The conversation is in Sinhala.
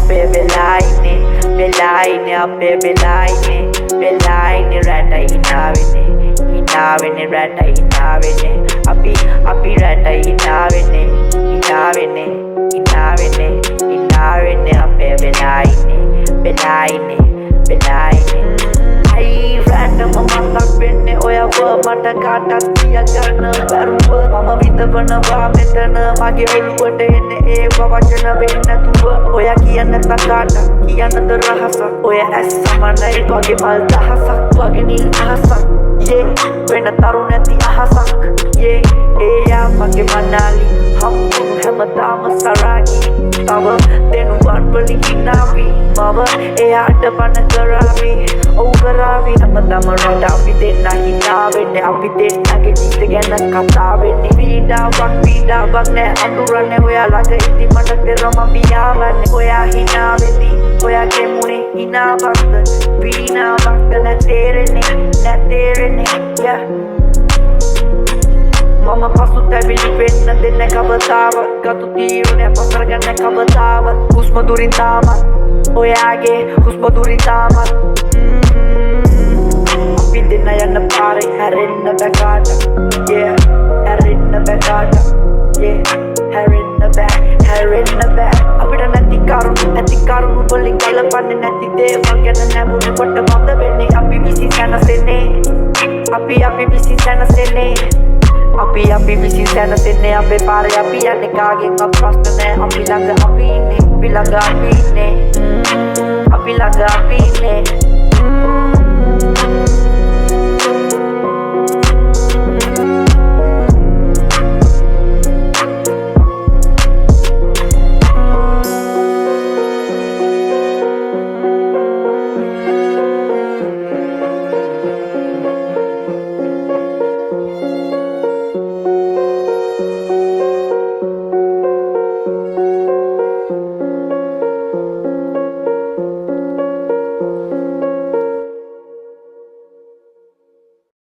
අපේ වෙලායිනේ වෙලායිනේ අපේ වෙලායිනේ රැට හිනාවෙන්නේ රැට හිනාවෙන්නේ අපි රැට හිනාවෙන්නේ අපේ වෙලායිනේ Ay, random මමක් වෙන්නේ ඔයව මට කාටත් කියගන්න බැරුව මම විතවනවා මෙතන මගේ වෙනුවට එන්නේ ඒ වචන වෙන්නේ නැතුව ඔය කියන්න තකාට කියන්නද රහසක් ඔය ඇස් සමනයි වගේ මල් දහසක් වගේ නිල් අහසක් වෙන තරුණ නැති අහසක් එයා මගේ මනාලි හම්බුන් හැමදාම සරාගි තව දෙනුවන් වලින් හිනාවි මම එයාට බන කරාවි ඔව් කරාවි හැමදාම රට අපි දෙන්න හිනාවෙන්නේ අපි දෙන්නගේ ජීවිත ගැන කතා වෙන්නේ පීඩාවක් නෑ අඳුරන්නේ ඔයා ළඟ ඉති මට දෙරම පියාවන්නේ ඔයා හිනාවෙති ඔයාගේ මුනේ හිනාවක්ද පීනාවක්ද නැතේරෙන්නේ මම පසුතැවිලි වෙන්න දෙන්න කවදාවත් ගතු තීරණය පසර ගන්න කවදාවත් හුස්ම දුරින් තාමත් ඔයාගේ හුස්ම දුරින් තාමත් අපි දෙන්න යන්න පාරේ හැරෙන්න බැකාට හැරෙන්න බෑ අපිට නැති කරුණු වලින් ගලපන්නේ නැති දේවල් ගැන නැඹුරුවට මත වෙන්නේ අපි විසින් සැනසෙන්නේ අපි විසින් සැනසෙන්නේ අපි විසින් සැනසෙන්නේ අපේ පාරේ අපි යන්නේ කාගෙන්වත් ප්‍රශ්න නෑ අපි ළඟ අපි ඉන්නේ